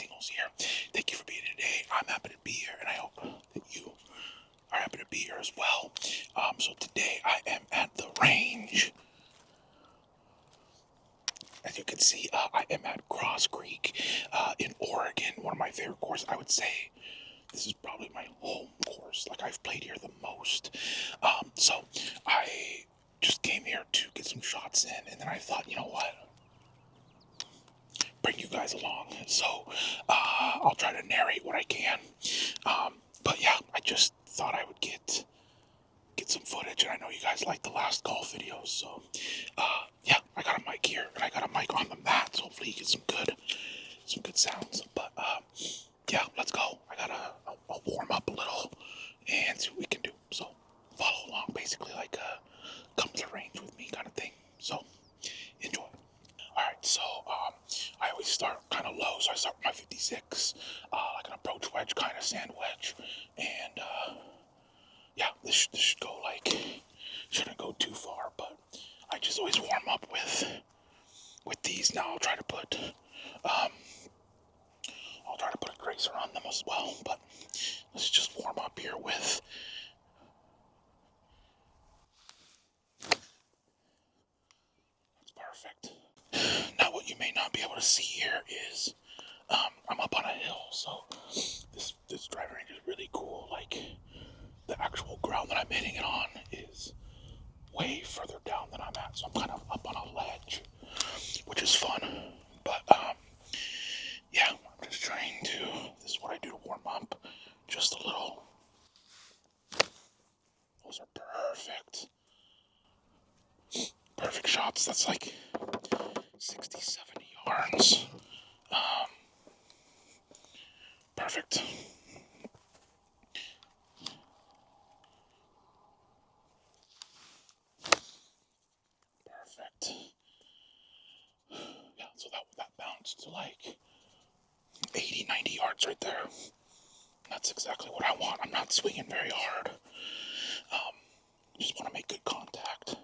Tingles here. Thank you for being here today. I'm happy to be here, and I hope that you are happy to be here as well. So today I am at the range. As you can see, I am at Cross Creek in Oregon, one of my favorite courses. I would say this is probably my home course. Like, I've played here the most. So I just came here to get some shots in, and then I thought, you know what? Bring you guys along. So I'll try to narrate what I can. But yeah, I just thought I would get some footage, and I know you guys like the last golf videos, so yeah, I got a mic here, and I got a mic on the mat, so hopefully you get some good sounds. But yeah, let's go. I gotta I'll warm up a little and see what we can do. So follow along, basically like come to the range with me kind of thing. So enjoy. Alright, so I always start kind of low, so I start with my 56, like an approach wedge, kind of sand wedge, and yeah, this should go like, shouldn't go too far, but I just always warm up with these. Now I'll try to put a tracer on them as well, but let's just warm up here with perfect. Now what you may not be able to see here is I'm up on a hill, so this driving range is really cool. Like, the actual ground that I'm hitting it on is way further down than I'm at, so I'm kind of up on a ledge, which is fun. But yeah, I'm just trying to, this is what I do to warm up, just a little. Those are perfect shots. That's like 60, 70 yards. Perfect. Yeah, so that bounced to like 80, 90 yards right there. That's exactly what I want. I'm not swinging very hard. Just want to make good contact.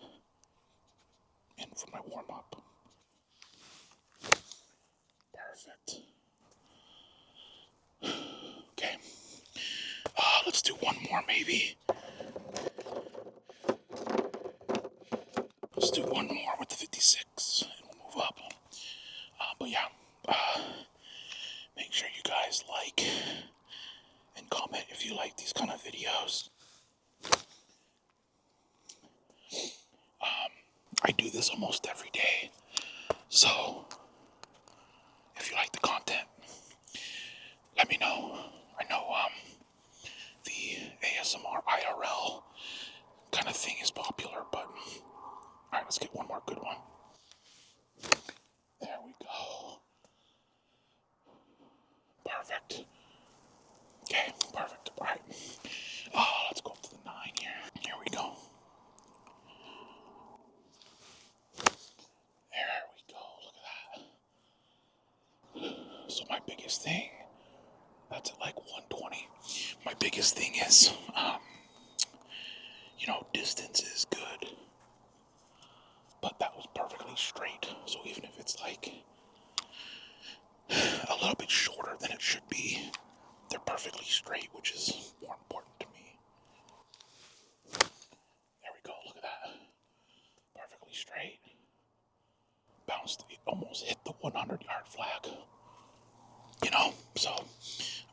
And for my warm up. Perfect. Okay. Let's do one more maybe. Let's do one more with the 56 and we'll move up. But yeah, make sure you guys like and comment if you like these kind of videos. I do this almost every day, so if you like the content, let me know. I know the ASMR IRL kind of thing is popular, but alright, let's get one more good one. There we go. Perfect. Okay, perfect. Alright. Let's go up to the 9 here. Here we go. There we go. Look at that. So my biggest thing, that's at like 120. My biggest thing is, distance is good. But that was perfectly straight. So even if it's like a little bit shorter than it should be, they're perfectly straight, which is more important to me. There we go, look at that. Perfectly straight. Bounced, almost hit the 100-yard flag. So I'm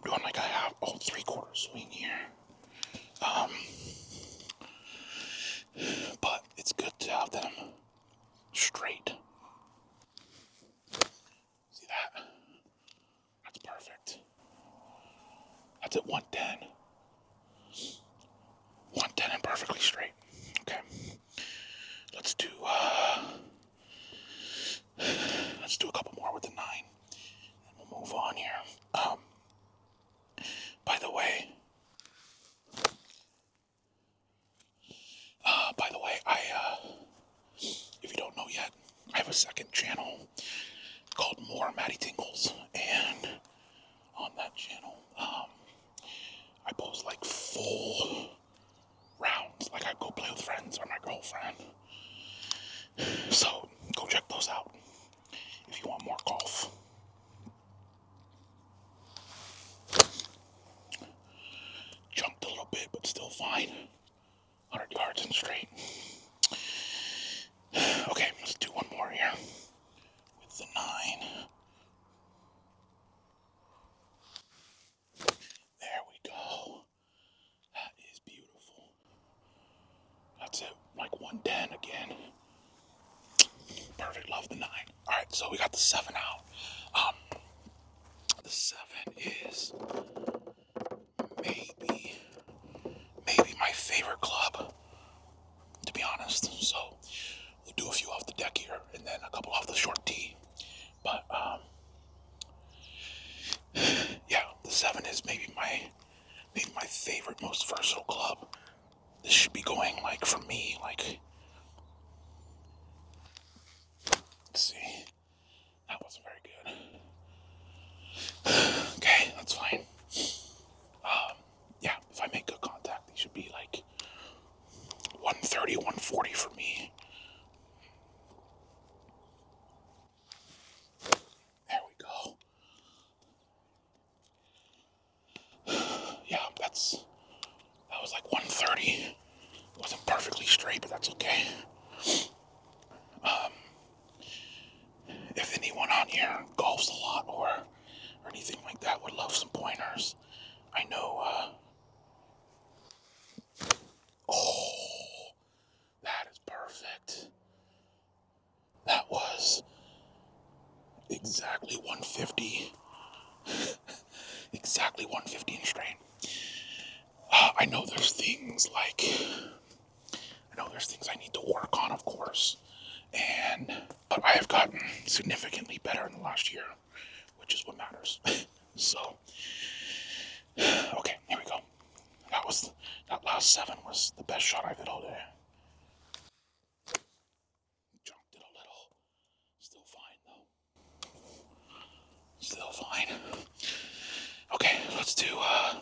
doing like I have a 3/4 swing here. But it's good to have them straight. See that? That's perfect. That's at 110. 110 and perfectly straight. Okay. Let's do a couple more with the 9. And we'll move on here. By the way, if you don't know yet, I have a second channel called Matty Tingles, and on that channel, I post like full rounds, like I go play with friends or my girlfriend. So go check those out if you want more golf. So we got the 7 out. The 7 is maybe my favorite club, to be honest. So we'll do a few off the deck here, and then a couple off the short tee. But yeah, the 7 is maybe my favorite, most versatile club. This should be going like for me, like. Let's see. That wasn't very good. Okay, that's fine. Yeah, if I make good contact, these should be like 130, 140 for me. There we go. Yeah, that was like 130. It wasn't perfectly straight, but that's okay. If anyone on here golfs a lot or anything like that, would love some pointers. I know, oh, that is perfect. That was exactly 150. Exactly 150 in straight. I know there's things I need to work on, of course, but I have gotten significantly better in the last year, which is what matters. So, okay, here we go. That last 7 was the best shot I've hit all day. Junked it a little. Still fine though. Still fine. Okay, let's do a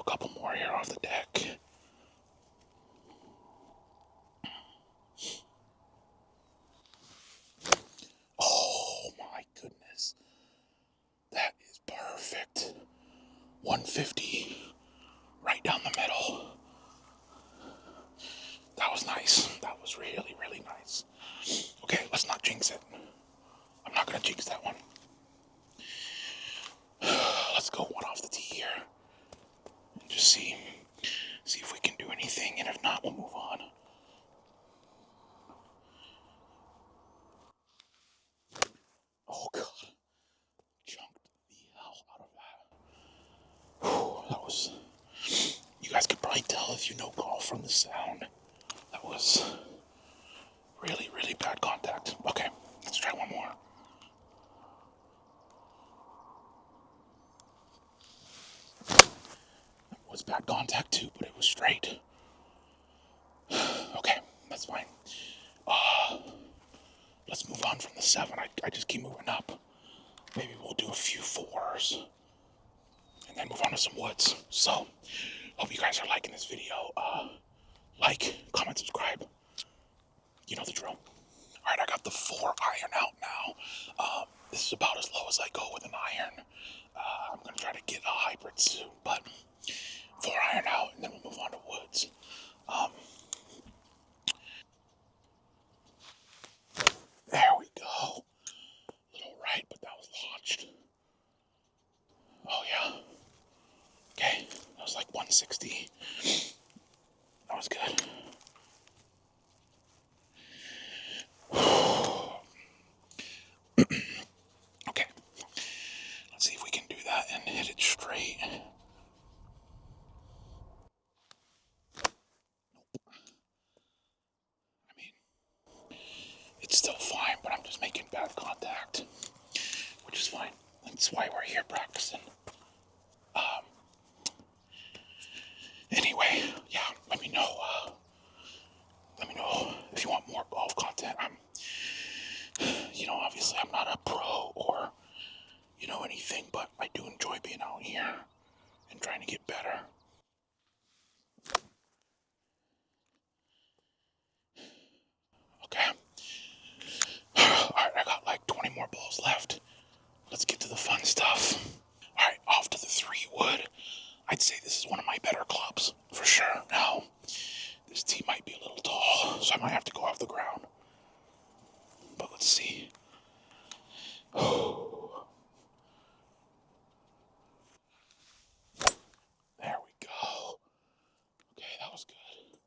couple more here off the deck. Oh my goodness. That is perfect. 150 right down the middle. That was nice. That was really, really nice. Okay, let's not jinx it. I'm not gonna jinx that one. Let's go one off the tee here and just see if we can do anything, and if not, we'll move on. Oh god, junked the hell out of that. Whew, that was. You guys could probably tell if you know golf from the sound. That was really, really bad contact. Okay, let's try one more. It was bad contact too, but it was straight. Okay, that's fine. Let's move on from the 7. I just keep moving up. Maybe we'll do a few 4s and then move on to some woods. So, hope you guys are liking this video. Like, comment, subscribe. You know the drill. Alright, I got the 4 iron out now. This is about as low as I go with an iron. I'm going to try to get a hybrid soon, but 4 iron out, and then we'll move on to woods. There we go. Little right, but that was launched. Oh yeah. Okay, that was like 160. That was good. Okay, let's see if we can do that and hit it straight. I mean, it's still fine, but I'm just making bad contact, which is fine. That's why we're here practicing. Anyway, yeah, let me know if you want more golf content. Obviously I'm not a pro or, anything, but I do enjoy being out here and trying to get better. Okay. Alright, I got like 20 more balls left. Let's get to the fun stuff. Alright, off to the 3 wood. I'd say this is one of my better clubs, for sure. Now, this tee might be a little tall, so I might have to go off the ground. But let's see. There we go. Okay, that was good.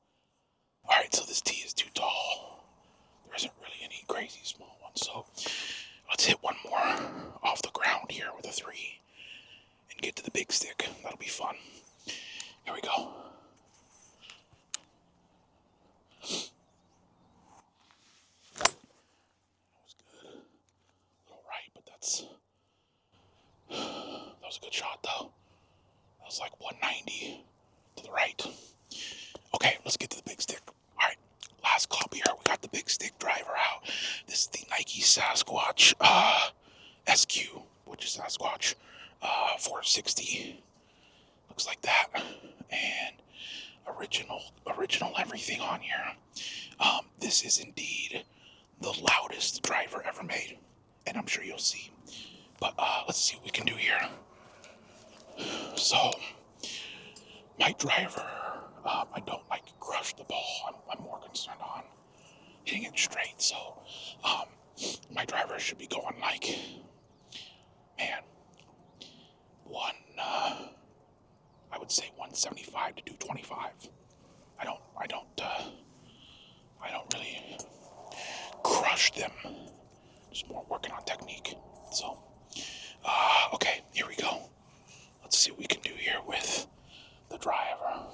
Alright, so this tee is too tall. There isn't really any crazy small ones, so Get to the big stick. That'll be fun. Here we go. That was good. A little right, but that was a good shot though. That was like 190 to the right. Okay, let's get to the big stick. All right, last club here. We got the big stick driver out. This is the Nike Sasquatch SQ, which is Sasquatch 460. Looks like that. And original everything on here. This is indeed the loudest driver ever made, and I'm sure you'll see. But let's see what we can do here. So, my driver, I don't like crush the ball. I'm more concerned on hitting it straight. So, my driver should be going like, man, I would say 175 to 225. I don't really crush them. Just more working on technique. So, okay, here we go. Let's see what we can do here with the driver.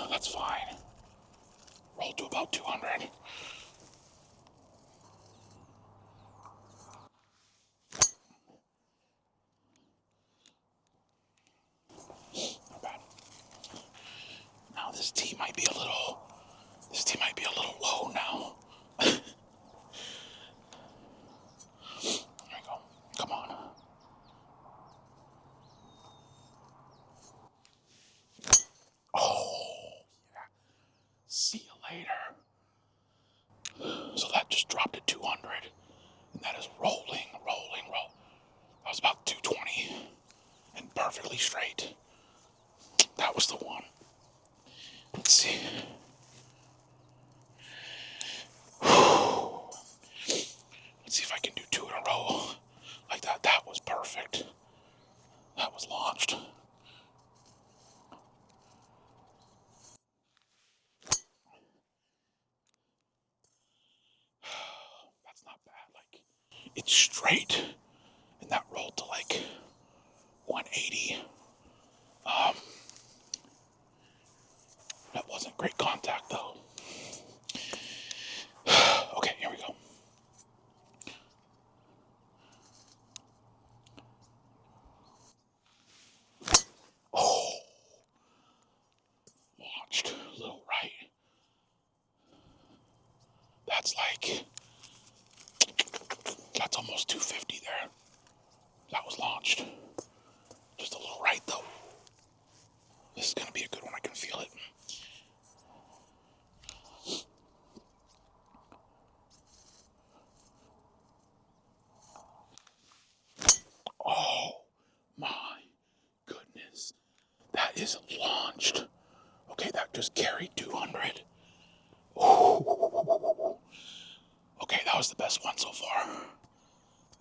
That's fine. Roll to about 200. Not bad. Now this tee might be a little low now. There we go. Come on. Oh, yeah. See you later. So that just dropped to 200. And that is rolling. That was about 220. And perfectly straight. That was the one. Let's see. Let's see if I can do 2 in a row like that. That was perfect. That was launched. That's not bad. Like, it's straight, and that rolled to like 180. That wasn't great contact though. Okay, here we go. Oh, launched a little right. That's almost 250 there. That was launched. Just a little right though. This is gonna be a good one. I can feel it. Oh my goodness. That is launched. Okay, that just carried 200. Ooh. Okay, that was the best one so far.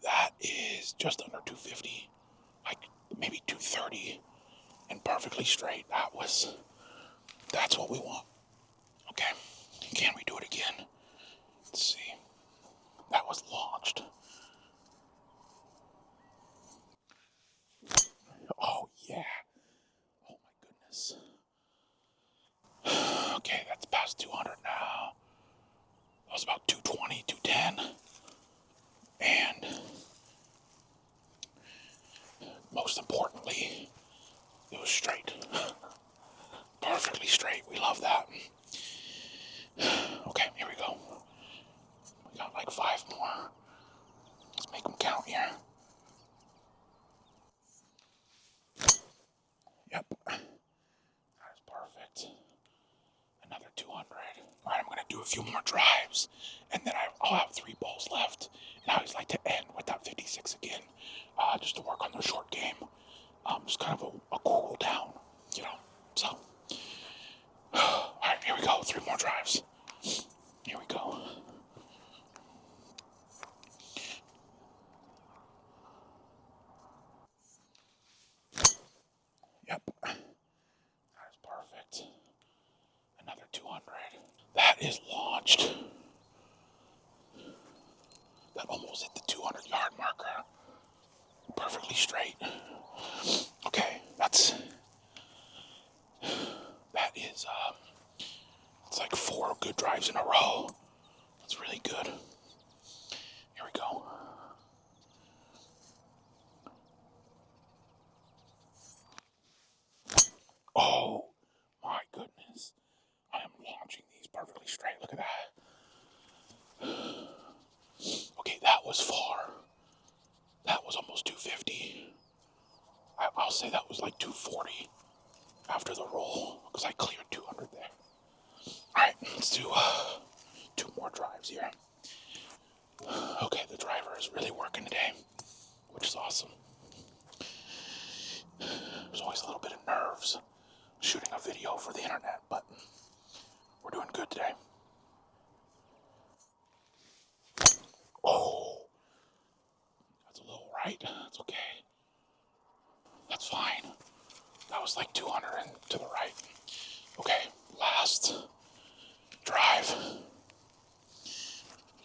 That is just under 250. Like maybe 230 and perfectly straight. That's what we want. Okay, can we do it again? Let's see. That was launched. Oh yeah. Oh my goodness. Okay, that's past 200 now. That was about 220, 210. And most importantly, it was straight. Perfectly straight. We love that. Okay, here we go. We got like 5 more. Let's make them count here. Yep. That is perfect. Another 200. All right, I'm going to do a few more drives, and then I'll have 3 balls left. And I always like to end with that 56 again, just to work on the short game. Just kind of a cool down, you know. So, all right, here we go. 3 more drives. Here we go. Yep. That is perfect. Another 200. That is launched. That almost hit the 200-yard marker. Perfectly straight. Okay, that is, it's like 4 good drives in a row. That's really good. Here we go. Oh, my goodness. I am launching these perfectly straight. Look at that. Okay, that was far. That was almost 250. I'll say that was like 240 after the roll, because I cleared 200 there. Alright, let's do 2 more drives here. Okay, the driver is really working today, which is awesome. There's always a little bit of nerves shooting a video for the internet, but we're doing good today. Oh, that's a little right. That's okay. That's fine. That was like 200 and to the right. Okay, last drive.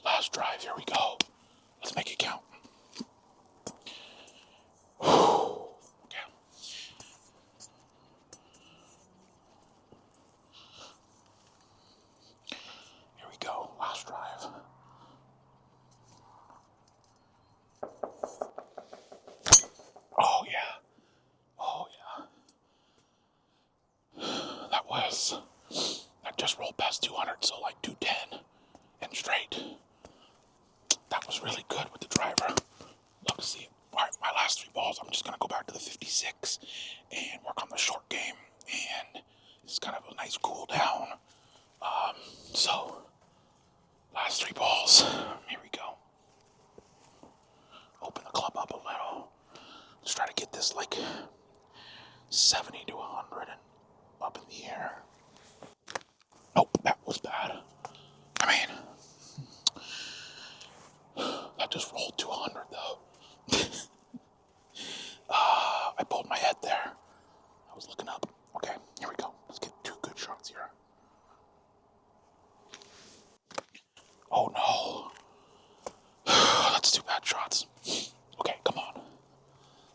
Last drive, here we go. Let's make it count. Okay. Here we go, last drive. Oh yeah. Oh yeah. That just rolled past 200, so like 210 and straight. That was really good with the driver. Love to see it. All right, my last 3 balls, I'm just going to go back to the 56 and work on the short game. And it's kind of a nice cool down. So, last 3 balls. Here we go. Open the club up a little. Let's try to get this like 70 to 100 and up in the air. Oh, that was bad. I mean, that just rolled to 100 though. I pulled my head there. I was looking up. Okay, here we go. Let's get 2 good shots here. Oh no. That's 2 bad shots. Okay, come on.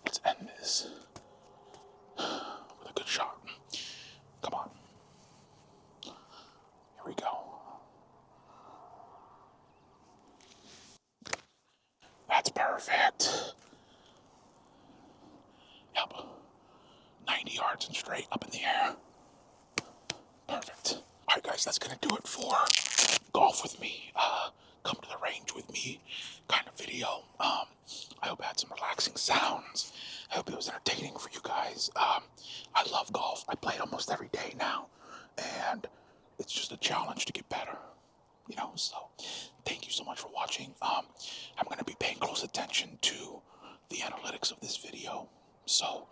Let's end this with a good shot. Come on. Here we go. That's perfect. Yep. 90 yards and straight up in the air. Perfect. Alright guys, that's gonna do it for golf with me. Come to the range with me kind of video. I hope it had some relaxing sounds. I hope it was entertaining for you guys. I love golf. I play it almost every day now. And it's just a challenge to get better. You know, so thank you so much for watching. I'm going to be paying close attention to the analytics of this video. So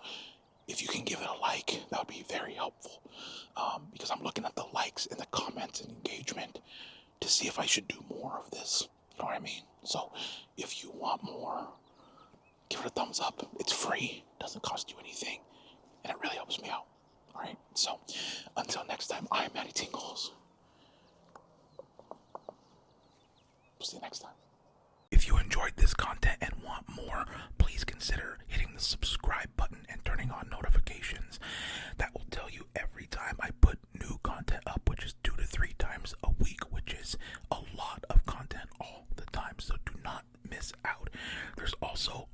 if you can give it a like, that would be very helpful. Because I'm looking at the likes and the comments and engagement to see if I should do more of this. You know what I mean? So if you want more, give it a thumbs up. It's free, doesn't cost you anything, and it really helps me out. Alright, so until next time, I'm Matty Tingles. See you next time. If you enjoyed this content and want more, please consider hitting the subscribe button and turning on notifications. That will tell you every time I put new content up, which is 2 to 3 times a week, which is a lot of content all the time, so do not miss out. There's also